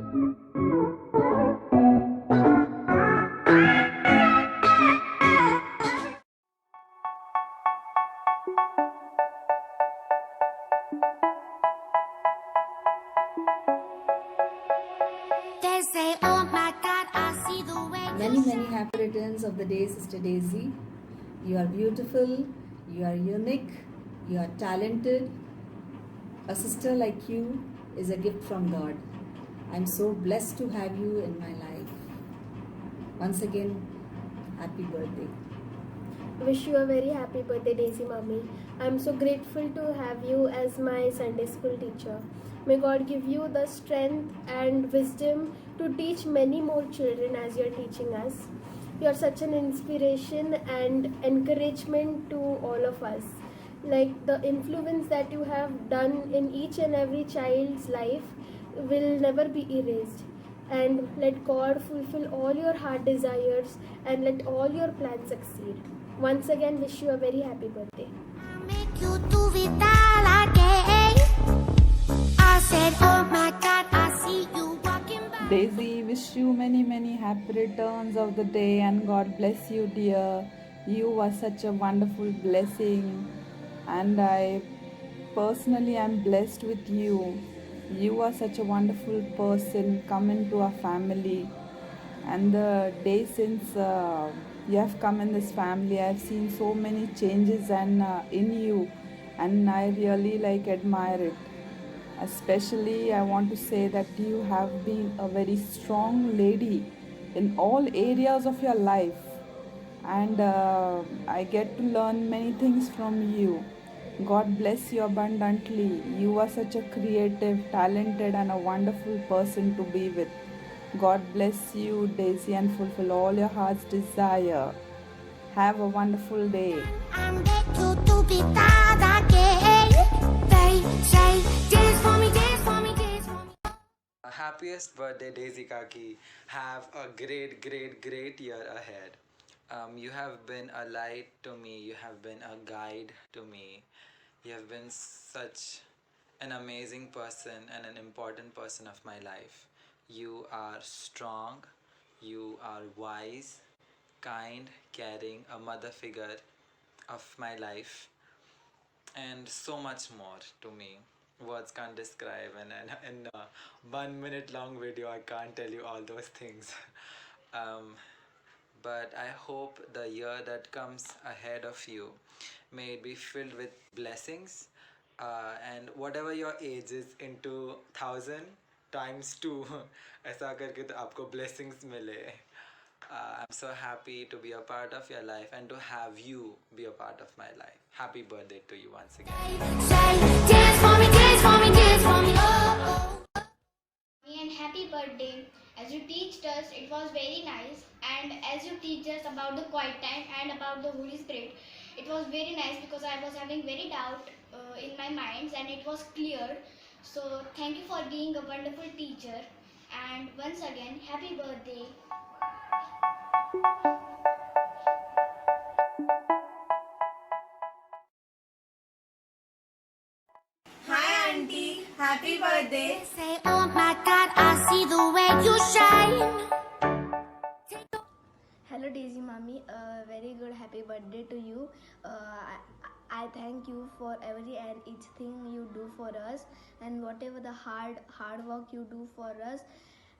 They say, oh my God, I see the way Many, many happy returns of the day, Sister Daisy. You are beautiful, you are unique, you are talented. A sister like you is a gift from God. I'm so blessed to have you in my life. Once again, happy birthday. Wish you a very happy birthday, Daisy Mommy. I'm so grateful to have you as my Sunday school teacher. May God give you the strength and wisdom to teach many more children as you're teaching us. You're such an inspiration and encouragement to all of us. Like the influence that you have done in each and every child's life will never be erased. And let God fulfill all your heart desires and let all your plans succeed. Once again, wish you a very happy birthday. I make you do it all again. I said, oh my God, I see you walking by. Daisy, wish you many, many happy returns of the day and God bless you, dear. You are such a wonderful blessing, and I personally am blessed with you. You are such a wonderful person. Come into our family, and the day since you have come in this family, I have seen so many changes and in you, and I really admire it. Especially, I want to say that you have been a very strong lady in all areas of your life, and I get to learn many things from you. God bless you abundantly. You are such a creative, talented, and a wonderful person to be with. God bless you, Daisy, and fulfill all your heart's desire. Have a wonderful day. I make you do it all again. They say, dance for me, dance for me, dance for me. Happiest birthday, Daisy Kaki. Have a great, great, great year ahead. You have been a light to me. You have been a guide to me. You have been such an amazing person and an important person of my life. You are strong. You are wise, kind, caring, a mother figure of my life, and so much more to me. Words can't describe, and in a 1 minute long video, I can't tell you all those things. um, but I hope the year that comes ahead of you may it be filled with blessings, and whatever your age is into 1,000 times 2 ऐसा करके तो आपको blessings मिले. I'm so happy to be a part of your life and to have you be a part of my life. Happy birthday to you once again. Say, dance for me, dance for me, dance for me. Oh, oh. And happy birthday. As you teached us, it was very nice. And as you teach us about the quiet time and about the Holy Spirit, it was very nice because I was having very doubt in my mind and it was clear. So thank you for being a wonderful teacher. And once again, happy birthday. Hi auntie, happy birthday. They say, oh my God, I see the way you shine. Hello, Daisy Mommy. Very good happy birthday to you. I thank you for every and each thing you do for us, and whatever the hard work you do for us,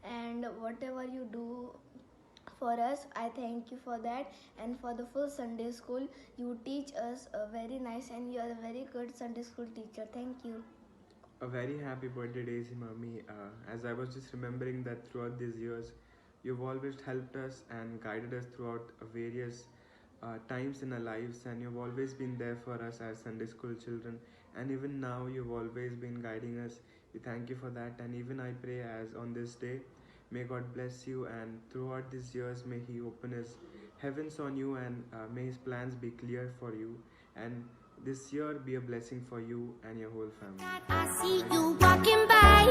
and whatever you do for us, I thank you for that. And for the full Sunday school, you teach us very nice, and you are a very good Sunday school teacher. Thank you. A very happy birthday, Daisy Mommy. As I was just remembering that throughout these years, you've always helped us and guided us throughout various times in our lives, and you've always been there for us as Sunday school children. And even now, you've always been guiding us. We thank you for that. And even I pray, as on this day, may God bless you, and throughout these years, may He open His heavens on you, and may His plans be clear for you. And this year be a blessing for you and your whole family. I see you walking by.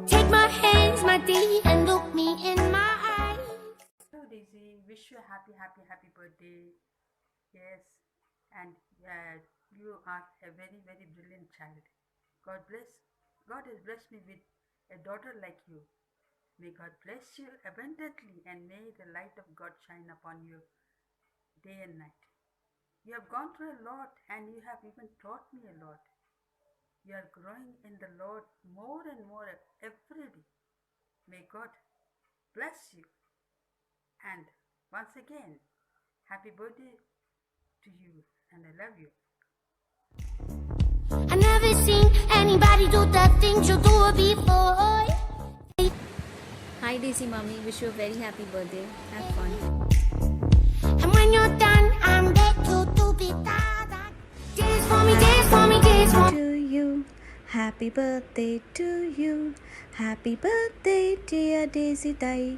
Take my hands, my dear, and look me in my eyes. Hello Daisy, wish you a happy, happy, happy birthday. Yes, and you are a very, very brilliant child. God bless. God has blessed me with a daughter like you. May God bless you abundantly and may the light of God shine upon you day and night. You have gone through a lot and you have even taught me a lot. You are growing in the Lord more and more every day. May God bless you. And once again, happy birthday to you and I love you. I never seen anybody do the things you do before. Hi Daisy Mommy, wish you a very happy birthday. Have fun. And when you're done, I'm back to be da. Dance for me, dance for me, dance for me. To you, happy birthday to you. Happy birthday, dear Daisy Dai.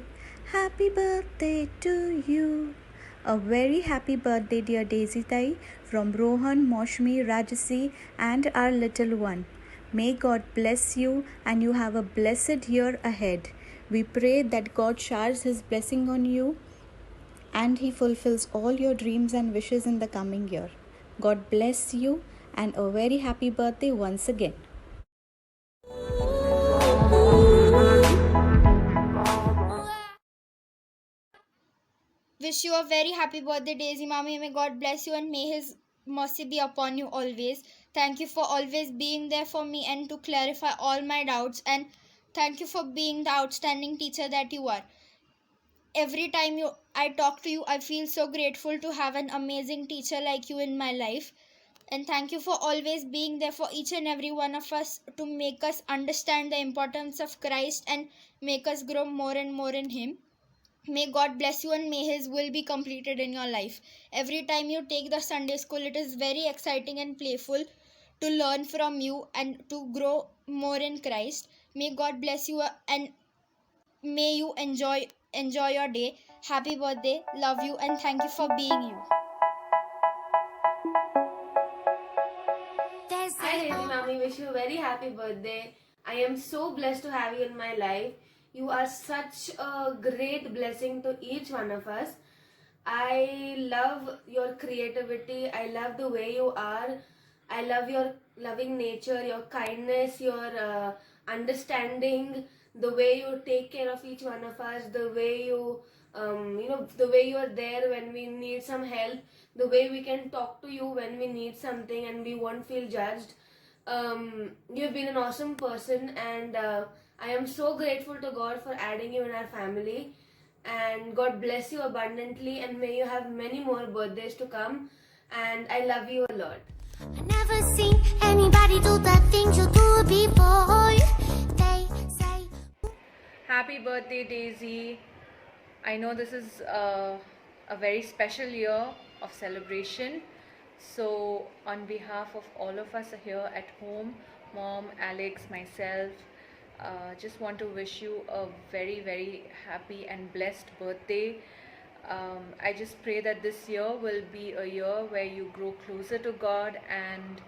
Happy birthday to you. A very happy birthday, dear Daisy Dai, from Rohan, Moshmi, Rajasi, and our little one. May God bless you and you have a blessed year ahead. We pray that God showers His blessing on you and He fulfills all your dreams and wishes in the coming year. God bless you and a very happy birthday once again. Wish you a very happy birthday, Daisy Mommy. May God bless you and may His mercy be upon you always. Thank you for always being there for me and to clarify all my doubts. And thank you for being the outstanding teacher that you are. Every time I talk to you, I feel so grateful to have an amazing teacher like you in my life. And thank you for always being there for each and every one of us to make us understand the importance of Christ and make us grow more and more in Him. May God bless you and may His will be completed in your life. Every time you take the Sunday school, it is very exciting and playful to learn from you and to grow more in Christ. May God bless you and may you enjoy your day. Happy birthday. Love you and thank you for being you. Hi Daisy Mommy, wish you a very happy birthday. I am so blessed to have you in my life. You are such a great blessing to each one of us. I love your creativity. I love the way you are. I love your loving nature, your kindness, your understanding, the way you take care of each one of us, the way you the way you are there when we need some help, the way we can talk to you when we need something and we won't feel judged. You've been an awesome person and I am so grateful to God for adding you in our family. And God bless you abundantly and may you have many more birthdays to come. And I love you a lot. I never seen anybody do the things you do before. They say. Happy birthday, Daisy. I know this is a very special year of celebration. So, on behalf of all of us here at home, Mom, Alex, myself, just want to wish you a very, very happy and blessed birthday. I just pray that this year will be a year where you grow closer to God and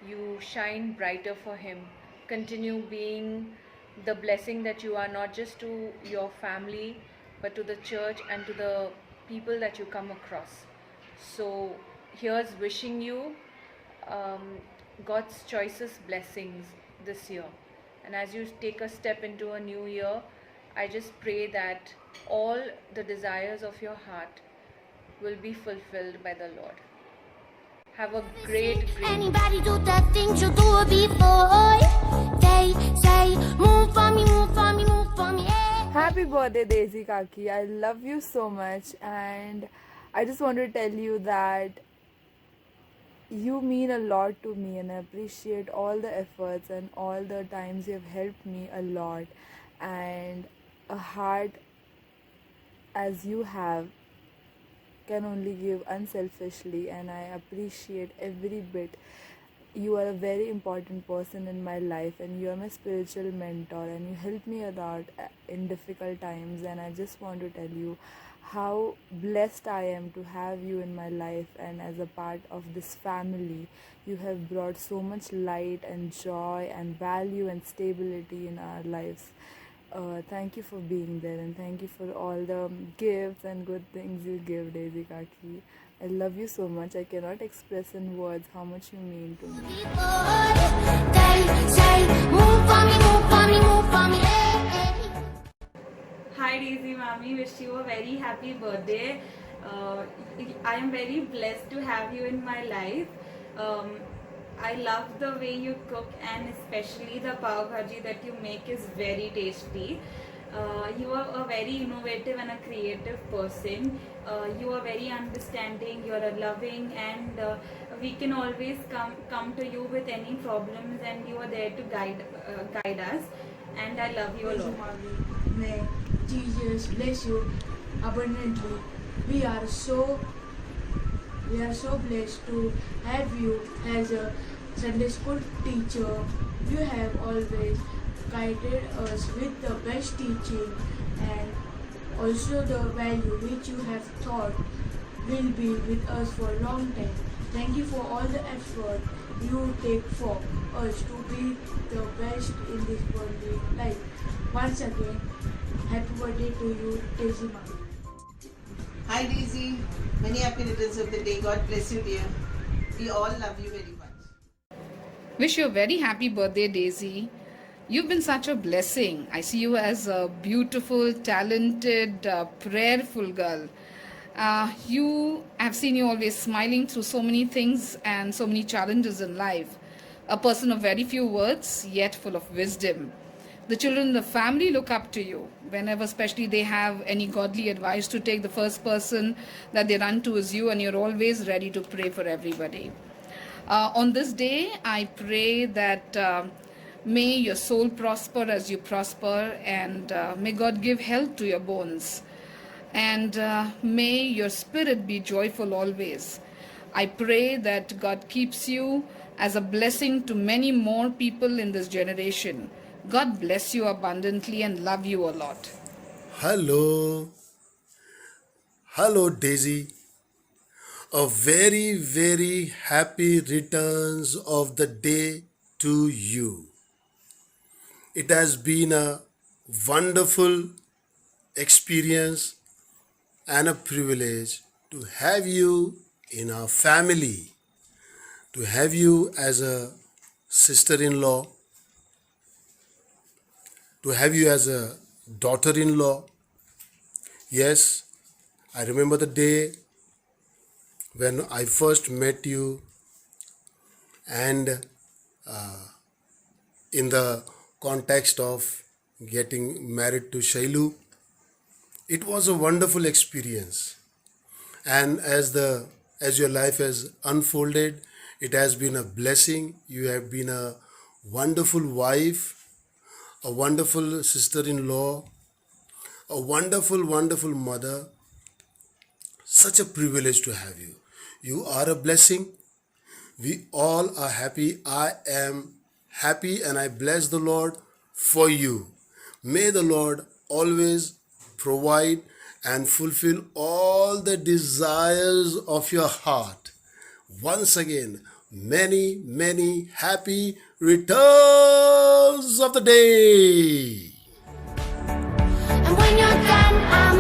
you shine brighter for Him. Continue being the blessing that you are, not just to your family but to the church and to the people that you come across. So here's wishing you God's choicest blessings this year. And as you take a step into a new year, I just pray that all the desires of your heart will be fulfilled by the Lord. Have a great Anybody do the things you do before? They say, move for me, move for me, move for me. Yeah. Happy birthday, Daisy Kaki. I love you so much, and I just want to tell you that you mean a lot to me, and I appreciate all the efforts and all the times you have helped me a lot. And a heart as you have can only give unselfishly, and I appreciate every bit. You are a very important person in my life, and you are my spiritual mentor, and you help me a lot in difficult times. And I just want to tell you how blessed I am to have you in my life, and as a part of this family. You have brought so much light and joy and value and stability in our lives. Thank you for being there, and thank you for all the gifts and good things you give, Daisy Kaki. I love you so much. I cannot express in words how much you mean to me. They say, move for me, move for me, move for me. Hey. Hi Daisy Mommy, wish you a very happy birthday. I am very blessed to have you in my life. I love the way you cook, and especially the pav bhaji that you make is very tasty. You are a very innovative and a creative person. You are very understanding, you are a loving, and we can always come to you with any problems, and you are there to guide us. And I love you a lot. May Jesus bless you abundantly. We are so blessed to have you as a Sunday school teacher. You have always guided us with the best teaching, and also the value which you have taught will be with us for a long time. Thank you for all the effort you take for us to be the best in this worldly life. Once again, happy birthday to you, Daisy Mommy. Hi Daisy, many happy returns of the day. God bless you, dear. We all love you very much. Wish you a very happy birthday, Daisy. You've been such a blessing. I see you as a beautiful, talented, prayerful girl. I've seen you always smiling through so many things and so many challenges in life. A person of very few words, yet full of wisdom. The children in the family look up to you. Whenever especially they have any godly advice to take, the first person that they run to is you, and you're always ready to pray for everybody. On this day, I pray that may your soul prosper as you prosper, and may God give health to your bones. And may your spirit be joyful always. I pray that God keeps you as a blessing to many more people in this generation. God bless you abundantly and love you a lot. Hello. Hello, Daisy. A very, very happy returns of the day to you. It has been a wonderful experience and a privilege to have you in our family, to have you as a sister-in-law, to have you as a daughter-in-law. Yes, I remember the day when I first met you, and in the context of getting married to Shailu, it was a wonderful experience. And as your life has unfolded, it has been a blessing. You have been a wonderful wife, a wonderful sister-in-law, a wonderful, wonderful mother. Such a privilege to have you. You are a blessing. We all are happy. I am happy, and I bless the Lord for you. May the Lord always provide and fulfill all the desires of your heart. Once again, many, many happy returns of the day. And when you're done, I'm